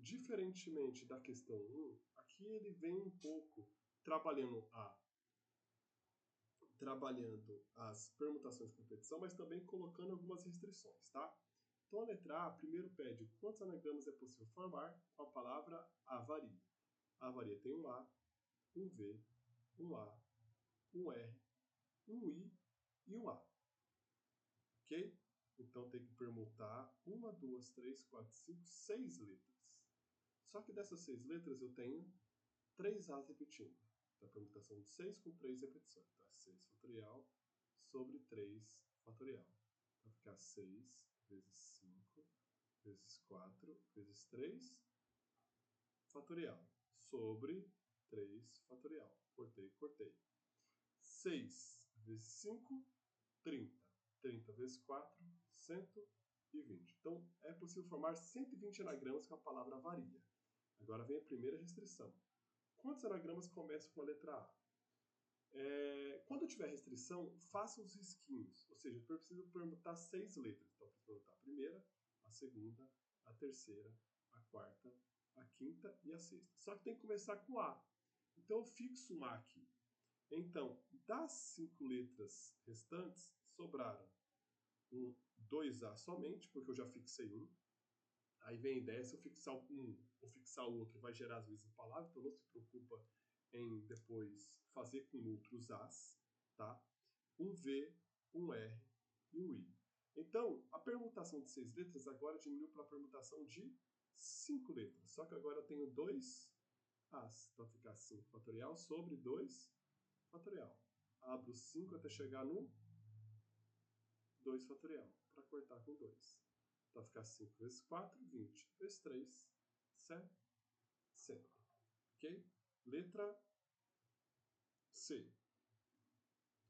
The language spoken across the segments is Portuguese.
Diferentemente da questão 1, aqui ele vem um pouco trabalhando as permutações de competição, mas também colocando algumas restrições, tá? Então a letra A primeiro pede quantos anagramas é possível formar com a palavra avaria. A avaria tem um A, um V, um A, um R, um I e um A. Ok? Então tem que permutar 1, 2, 3, 4, 5, 6 letras. Só que dessas 6 letras eu tenho 3 As repetindo. Então a permutação de 6 com 3 repetições. Então é 6 fatorial sobre 3 fatorial. Vai ficar 6 vezes 5 vezes 4 vezes 3 fatorial sobre 3 fatorial. Cortei. 6 vezes 5, 30. 30 vezes 4, 120. Então, é possível formar 120 anagramas com a palavra varia. Agora vem a primeira restrição. Quantos anagramas começam com a letra A? Quando eu tiver restrição, faça os risquinhos. Ou seja, eu preciso permutar 6 letras. Então, eu preciso permutar a primeira, a segunda, a terceira, a quarta, a quinta e a sexta. Só que tem que começar com A. Então, eu fixo um A aqui. Então, das 5 letras restantes, sobraram 2A somente, porque eu já fixei um. Aí vem a ideia, se eu fixar um ou fixar o outro, vai gerar as mesmas palavras, então não se preocupa em depois fazer com outros As, tá? Um V, um R e um I. Então, a permutação de 6 letras agora diminuiu para a permutação de 5 letras. Só que agora eu tenho 2 As. Então, ficar 5 fatorial sobre 2 fatorial. Abro 5 até chegar no 2 fatorial, para cortar com 2. Então, ficar 5 vezes 4, 20. Vezes 3, 60. Ok? Letra C.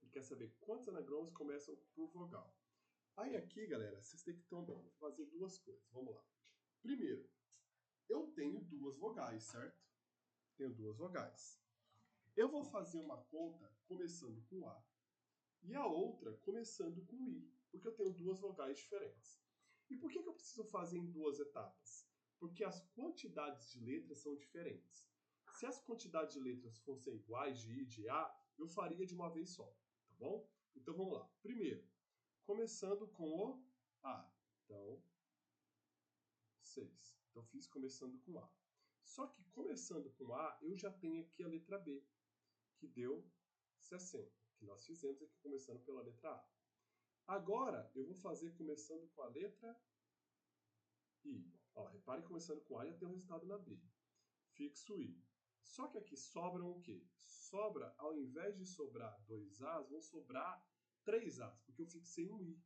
Ele quer saber quantos anagramas começam por vogal. Aí aqui, galera, vocês têm que fazer duas coisas. Vamos lá. Primeiro, eu tenho duas vogais, certo? Tenho duas vogais. Eu vou fazer uma conta começando com A e a outra começando com I, porque eu tenho duas vogais diferentes. E por que eu preciso fazer em duas etapas? Porque as quantidades de letras são diferentes. Se as quantidades de letras fossem iguais de I e de A, eu faria de uma vez só, tá bom? Então vamos lá. Primeiro, começando com o A. Então, 6. Então fiz começando com A. Só que começando com A, eu já tenho aqui a letra B, que deu 60, que nós fizemos aqui começando pela letra A. Agora, eu vou fazer começando com a letra I. Ó, repare que começando com A já tem um resultado na B. Fixo I. Só que aqui sobram o quê? Sobra, ao invés de sobrar 2 As, vão sobrar 3 As, porque eu fixei um I,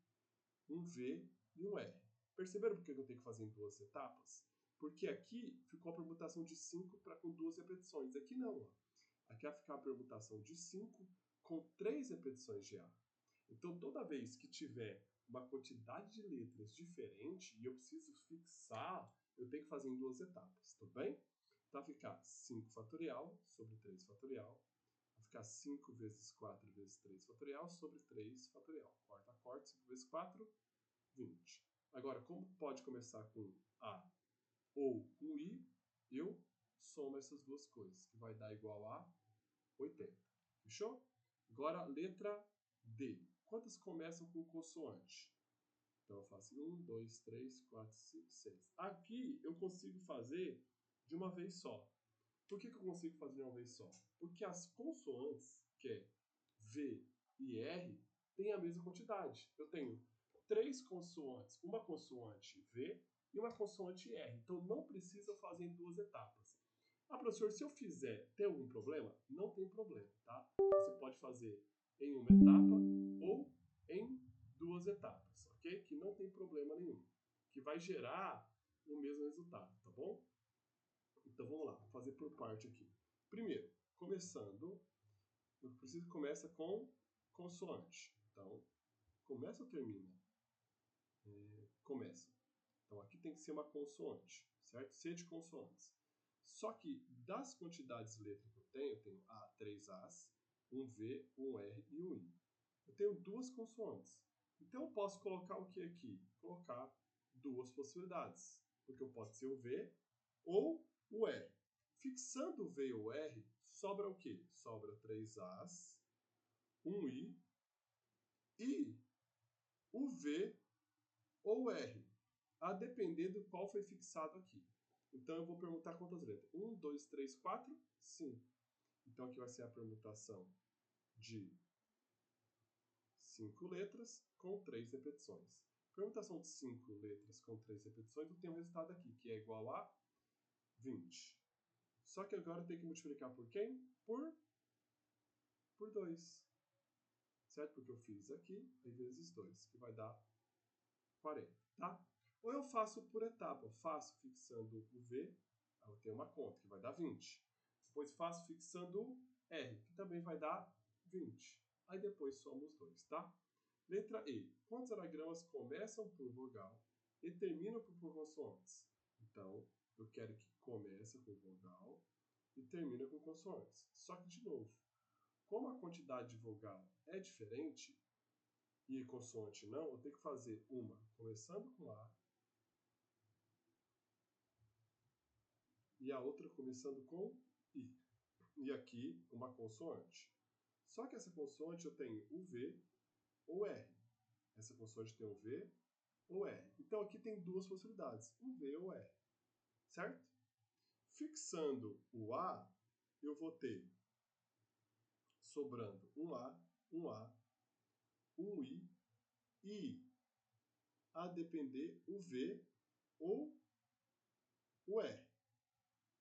um V e um R. Perceberam por que eu tenho que fazer em duas etapas? Porque aqui ficou a permutação de 5 com duas repetições. Aqui não. Ó. Aqui vai ficar a permutação de 5 com 3 repetições de A. Então, toda vez que tiver uma quantidade de letras diferente e eu preciso fixar, eu tenho que fazer em duas etapas, tudo bem? Então, vai ficar 5 fatorial sobre 3 fatorial. Vai ficar 5 vezes 4 vezes 3 fatorial sobre 3 fatorial. Corta, 5 vezes 4, 20. Agora, como pode começar com A ou com I, eu somo essas duas coisas, que vai dar igual a 80. Fechou? Agora, letra D. Quantas começam com consoante? Então, eu faço 1, 2, 3, 4, 5, 6. Aqui, eu consigo fazer de uma vez só. Por que eu consigo fazer de uma vez só? Porque as consoantes, que é V e R, têm a mesma quantidade. Eu tenho 3 consoantes, uma consoante V e uma consoante R. Então, não precisa fazer em duas etapas. Ah, professor, se eu fizer, tem algum problema? Não tem problema, tá? Você pode fazer em uma etapa ou em duas etapas, ok? Que não tem problema nenhum. Que vai gerar o mesmo resultado, tá bom? Então vamos lá, vou fazer por parte aqui. Primeiro, começando, eu preciso que começa com consoante. Então, começa ou termina? Começa. Então aqui tem que ser uma consoante, certo? C de consoantes. Só que das quantidades de letra que eu tenho A, 3 As, um V, um R e um I. Eu tenho duas consoantes. Então eu posso colocar o que aqui? Colocar duas possibilidades. Porque eu posso ser o V ou o R. Fixando o V e o R, sobra o quê? Sobra 3As, um I e o V ou o R, a depender do qual foi fixado aqui. Então eu vou permutar quantas letras? 1, 2, 3, 4, 5. Então aqui vai ser a permutação de 5 letras com 3 repetições. Permutação de 5 letras com 3 repetições, eu tenho um resultado aqui, que é igual a 20. Só que agora eu tenho que multiplicar por quem? Por 2. Certo? Porque eu fiz aqui, aí vezes 2, que vai dar 40, tá? Ou eu faço por etapa, eu faço fixando o V, aí eu tenho uma conta, que vai dar 20. Depois faço fixando o R, que também vai dar 20. Aí depois somo os dois, tá? Letra E. Quantos anagramas começam por vogal e terminam por consoantes? Então, eu quero que comece com vogal e termine com consoantes. Só que, de novo, como a quantidade de vogal é diferente e consoante não, eu tenho que fazer uma começando com A e a outra começando com I. E aqui uma consoante. Só que essa consoante eu tenho o V ou R. Essa consoante tem o V ou R. Então aqui tem duas possibilidades, o V ou R. Certo? Fixando o A, eu vou ter sobrando um A, um I e, a depender, o V ou o R.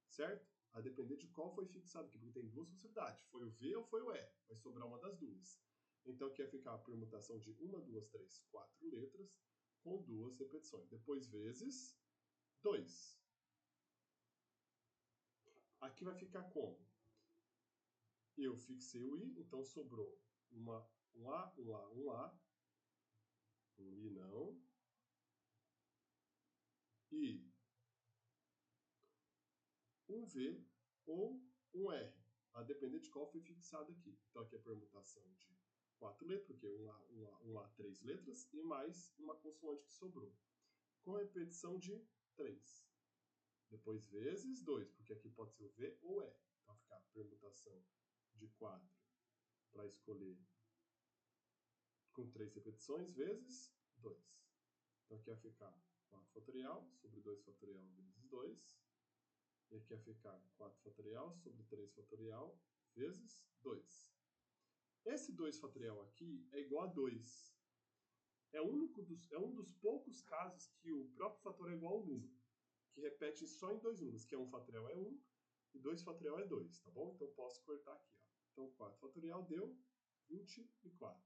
Certo? A depender de qual foi fixado aqui, porque tem duas possibilidades. Foi o V ou foi o R. Vai sobrar uma das duas. Então aqui vai ficar a permutação de 1, 2, 3, 4 letras com duas repetições. Depois vezes 2. Aqui vai ficar como? Eu fixei o I, então sobrou um A, um A, um I não, e um V ou um R, a depender de qual foi fixado aqui. Então aqui é a permutação de 4 letras, porque um A 3 letras, e mais uma consoante que sobrou, com repetição de 3. Depois vezes 2, porque aqui pode ser o V ou R. Então vai ficar a permutação de 4 para escolher com 3 repetições, vezes 2. Então aqui vai ficar 4 fatorial sobre 2 fatorial vezes 2. E aqui vai ficar 4 fatorial sobre 3 fatorial vezes 2. Esse 2 fatorial aqui é igual a 2. É um dos poucos casos que o próprio fator é igual ao número, que repete só em dois números, que é 1 fatorial é 1 e 2 fatorial é 2, tá bom? Então posso cortar aqui, ó. Então 4 fatorial deu 24.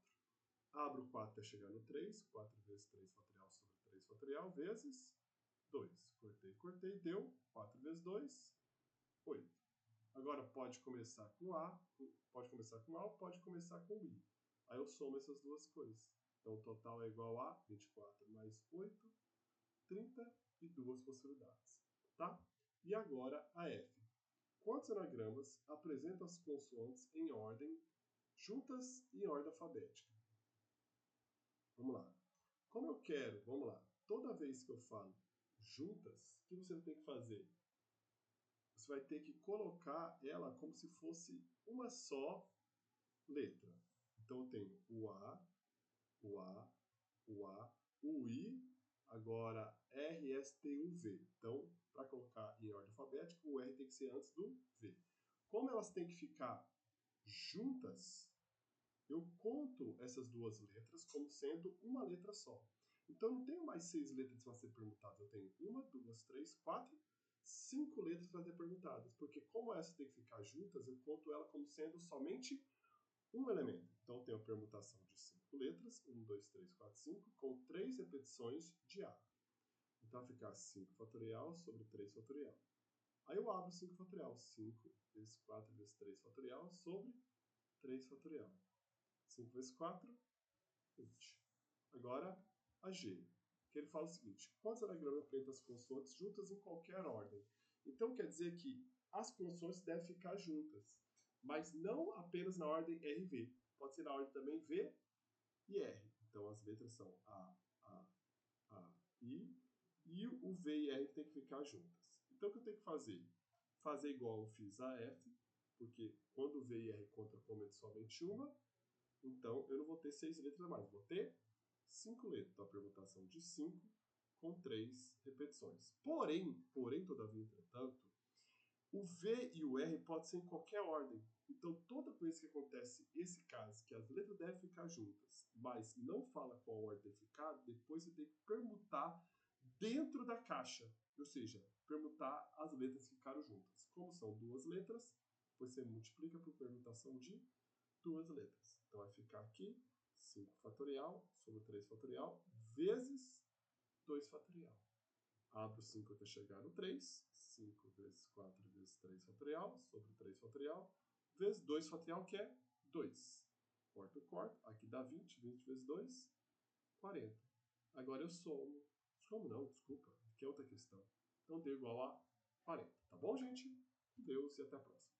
Abro 4 até chegar no 3, 4 vezes 3 fatorial sobre 3 fatorial vezes 2. Cortei, deu 4 vezes 2, 8. Agora pode começar com A, pode começar com A ou pode começar com I. Aí eu somo essas duas coisas. Então o total é igual a 24 mais 8, 32 possibilidades. Tá? E agora a F. Quantos anagramas apresentam as consoantes em ordem juntas e em ordem alfabética? Vamos lá. Como eu quero, vamos lá, toda vez que eu falo juntas, o que você tem que fazer? Você vai ter que colocar ela como se fosse uma só letra. Então eu tenho o A, o A, o A, o I, agora R, S, T, U, V. Então, para colocar em ordem alfabética, o R tem que ser antes do V. Como elas têm que ficar juntas, eu conto essas duas letras como sendo uma letra só. Então, eu não tenho mais 6 letras para ser permutadas. Eu tenho 1, 2, 3, 4, 5 letras para ser permutadas. Porque como essas têm que ficar juntas, eu conto ela como sendo somente um elemento. Então, eu tenho a permutação de 5 letras, 1, 2, 3, 4, 5, com 3 repetições de A. Então, vai ficar 5 fatorial sobre 3 fatorial. Aí eu abro 5 fatorial. 5 vezes 4 vezes 3 fatorial sobre 3 fatorial. 5 vezes 4, 20. Agora, a G, que ele fala o seguinte: quantos anagramas apresentam as consoantes juntas em qualquer ordem? Então, quer dizer que as consoantes devem ficar juntas, mas não apenas na ordem RV. Pode ser na ordem também V e R. Então, as letras são A, I, e o V e R tem que ficar juntas. Então, Então, o que eu tenho que fazer? Fazer igual eu fiz a F, porque quando V e R contra comendo somente uma, então eu não vou ter 6 letras a mais, vou ter 5 letras. Então, a permutação de 5 com 3 repetições. Porém, todavia, entretanto, o V e o R pode ser em qualquer ordem. Então, toda vez que acontece esse caso, que as letras devem ficar juntas, mas não fala qual ordem deve ficar, depois você tem que permutar dentro da caixa. Ou seja, permutar as letras que ficaram juntas. Como são duas letras, você multiplica por permutação de duas letras. Então, vai ficar aqui 5 fatorial sobre 3 fatorial vezes 2 fatorial. Abro 5 até chegar no 3. 5 vezes 4 vezes 3 fatorial sobre 3 fatorial vezes 2 fatorial, que é 2. Corto. Aqui dá 20. 20 vezes 2, 40. Agora eu somo. Somo não, desculpa. Aqui é outra questão. Então deu igual a 40. Tá bom, gente? Deus e até a próxima.